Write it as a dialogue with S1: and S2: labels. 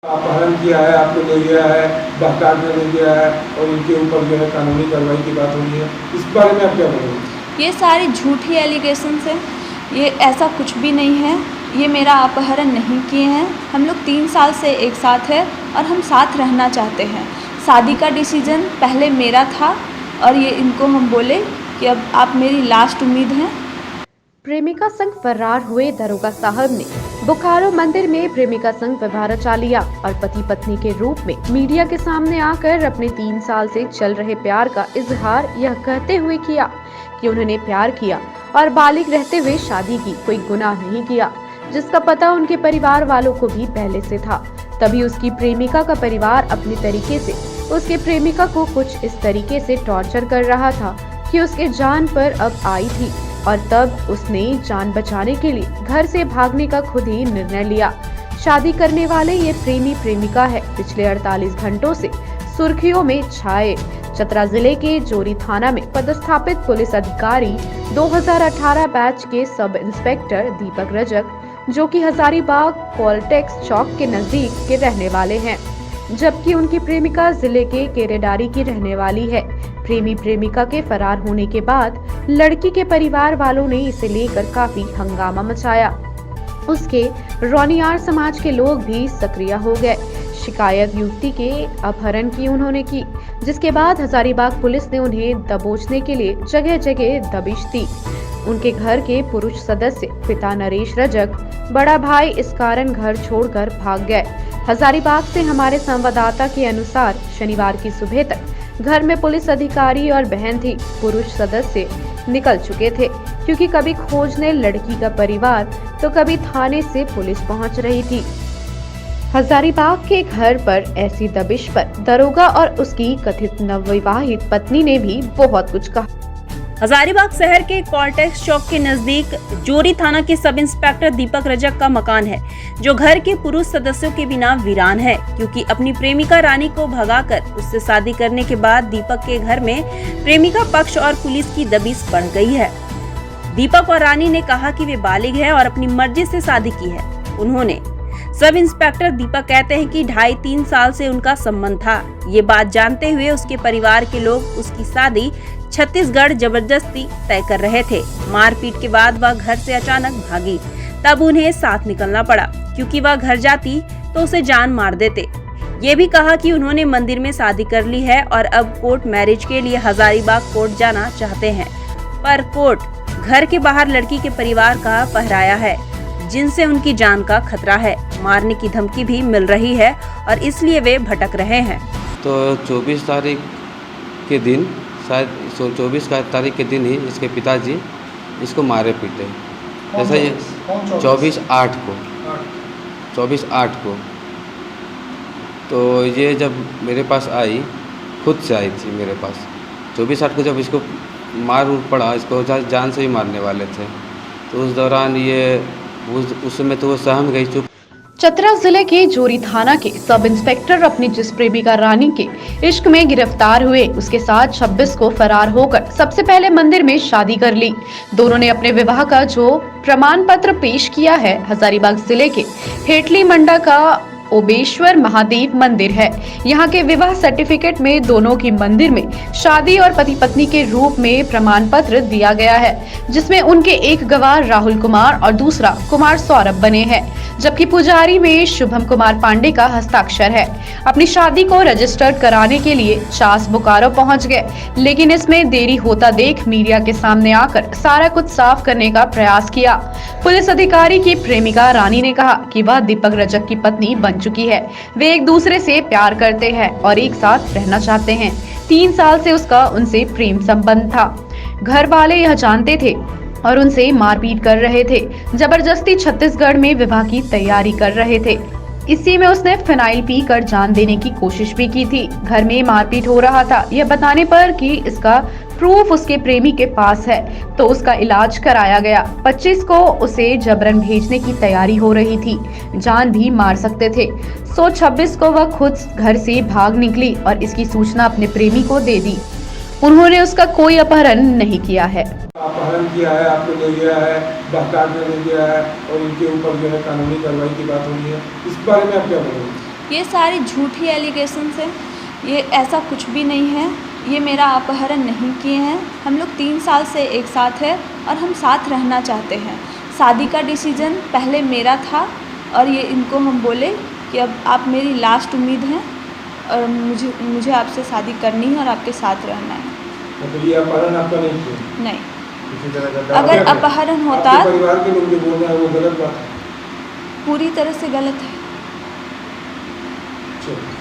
S1: अपहरण किया है, आपको ले गया है, बहकाने ले गया है और इनके ऊपर जो है कानूनी कार्रवाई की बात हो रही है, इस बारे में आप क्या बोलोगे?
S2: ये सारी झूठी एलिगेशंस हैं। ये ऐसा कुछ भी नहीं है। ये मेरा अपहरण नहीं किए हैं। हम लोग 3 साल से एक साथ हैं और हम साथ रहना चाहते हैं। शादी का डिसीजन पहले मेरा था और ये इनको हम बोले कि अब आप मेरी लास्ट उम्मीद हैं।
S3: प्रेमिका संग फरार हुए दरोगा साहब ने बोकारो मंदिर में प्रेमिका संग विवाह रचा लिया और पति पत्नी के रूप में मीडिया के सामने आकर अपने 3 साल से चल रहे प्यार का इजहार यह कहते हुए किया कि उन्होंने प्यार किया और बालिग रहते हुए शादी की, कोई गुनाह नहीं किया, जिसका पता उनके परिवार वालों को भी पहले से था। तभी उसकी प्रेमिका का परिवार अपने तरीके से उसके प्रेमिका को कुछ इस तरीके से टॉर्चर कर रहा था कि उसके जान पर अब आई थी और तब उसने जान बचाने के लिए घर से भागने का खुद ही निर्णय लिया। शादी करने वाले ये प्रेमी प्रेमिका है पिछले 48 घंटों से सुर्खियों में छाए। चतरा जिले के जोरी थाना में पदस्थापित पुलिस अधिकारी 2018 बैच के सब इंस्पेक्टर दीपक रजक, जो कि हजारीबाग कॉलटेक्स चौक के नजदीक के रहने वाले हैं, जबकि उनकी प्रेमिका जिले के केरेडारी की रहने वाली है। प्रेमी प्रेमिका के फरार होने के बाद लड़की के परिवार वालों ने इसे लेकर काफी हंगामा मचाया। उसके रोनियार समाज के लोग भी सक्रिय हो गए। शिकायत युवती के अपहरण की उन्होंने की, जिसके बाद हजारीबाग पुलिस ने उन्हें दबोचने के लिए जगह जगह दबिश दी। उनके घर के पुरुष सदस्य पिता नरेश रजक, बड़ा भाई इस कारण घर छोड़कर भाग गए। हजारीबाग से हमारे संवाददाता के अनुसार शनिवार की सुबह तक घर में पुलिस अधिकारी और बहन थी। पुरुष सदस्य निकल चुके थे क्योंकि कभी खोजने लड़की का परिवार तो कभी थाने से पुलिस पहुंच रही थी। हजारीबाग के घर पर ऐसी दबिश पर दरोगा और उसकी कथित नवविवाहित पत्नी ने भी बहुत कुछ कहा।
S4: हजारीबाग शहर के कॉलटेक्स चौक के नजदीक जोरी थाना के सब इंस्पेक्टर दीपक रजक का मकान है, जो घर के पुरुष सदस्यों के बिना वीरान है, क्योंकि अपनी प्रेमिका रानी को भगाकर उससे शादी करने के बाद दीपक के घर में प्रेमिका पक्ष और पुलिस की दबिश बढ़ गई है। दीपक और रानी ने कहा कि वे बालिग है और अपनी मर्जी से शादी की है। उन्होंने सब इंस्पेक्टर दीपक कहते हैं कि 2.5-3 साल से उनका संबंध था। ये बात जानते हुए उसके परिवार के लोग उसकी शादी छत्तीसगढ़ जबरदस्ती तय कर रहे थे। मारपीट के बाद वह घर से अचानक भागी, तब उन्हें साथ निकलना पड़ा, क्योंकि वह घर जाती तो उसे जान मार देते। ये भी कहा कि उन्होंने मंदिर में शादी कर ली है और अब कोर्ट मैरिज के लिए हजारीबाग कोर्ट जाना चाहते हैं, पर कोर्ट घर के बाहर लड़की के परिवार का पहराया है, जिनसे उनकी जान का खतरा है। मारने की धमकी भी मिल रही है और इसलिए वे भटक रहे हैं।
S5: तो 24 तारीख के दिन, शायद 24 तारीख के दिन ही इसके पिताजी इसको मारे पीटे। जैसा ये 24/8 को तो ये जब मेरे पास आई, खुद से आई थी मेरे पास। 24/8 को जब इसको मार पड़ा, इसको जान से ही मारने वाले थे, तो उस दौरान ये उस समय तो वो सहम गई, चुप।
S3: चतरा जिले के जोरी थाना के सब इंस्पेक्टर अपनी जिस प्रेमिका रानी के इश्क में गिरफ्तार हुए, उसके साथ 26 को फरार होकर सबसे पहले मंदिर में शादी कर ली। दोनों ने अपने विवाह का जो प्रमाण पत्र पेश किया है, हजारीबाग जिले के हेटली मंडा का ओबेश्वर महादेव मंदिर है। यहाँ के विवाह सर्टिफिकेट में दोनों की मंदिर में शादी और पति पत्नी के रूप में प्रमाण पत्र दिया गया है, जिसमें उनके एक गवाह राहुल कुमार और दूसरा कुमार सौरभ बने हैं, जबकि पुजारी में शुभम कुमार पांडे का हस्ताक्षर है। अपनी शादी को रजिस्टर्ड कराने के लिए चास बोकारो पहुंच गए, लेकिन इसमें देरी होता देख मीडिया के सामने आकर सारा कुछ साफ करने का प्रयास किया। पुलिस अधिकारी की प्रेमिका रानी ने कहा कि वह दीपक रजक की पत्नी बन चुकी है। वे एक दूसरे से प्यार करते हैं और एक साथ रहना चाहते हैं। 3 साल से उसका उनसे प्रेम संबंध था। घर वाले यह जानते थे और उनसे मारपीट कर रहे थे। जबरदस्ती छत्तीसगढ़ में विवाह की तैयारी कर रहे थे। इसी में उसने फिनाइल पीकर जान देने की कोशिश भी की थी। घर में मारपीट हो रहा था, यह बताने पर कि इसका प्रूफ उसके प्रेमी के पास है, तो उसका इलाज कराया गया। 25 को उसे जबरन भेजने की तैयारी हो रही थी, जान भी मार सकते थे। 26 को वह खुद घर से भाग निकली और इसकी सूचना अपने प्रेमी को दे दी। उन्होंने उसका कोई अपहरण नहीं किया है।
S1: अपहरण किया है, आपको ले गया है, बहकाने ले गया है और इनके ऊपर जो है कानूनी कार्रवाई की बात हो रही है, इस बारे में आप क्या बोलोगे?
S2: ये सारी झूठी एलिगेशंस हैं। ये ऐसा कुछ भी नहीं है। ये मेरा अपहरण नहीं किए हैं। हम लोग 3 साल से एक साथ हैं और हम साथ रहना चाहते हैं। शादी का डिसीजन पहले मेरा था और ये इनको हम बोले कि अब आप मेरी लास्ट उम्मीद हैं और मुझे आपसे शादी करनी है और आपके साथ रहना है।
S1: मतलब ये अपहरण आपका नहीं किया?
S2: नहीं,
S1: किसी तरह का दावा
S2: अगर
S1: क्या है?
S2: अपहरण होता
S1: आपके परिवार के लोग जो बोल रहे हैं वो गलत बात है।
S2: पूरी तरह से गलत है।
S1: चलो।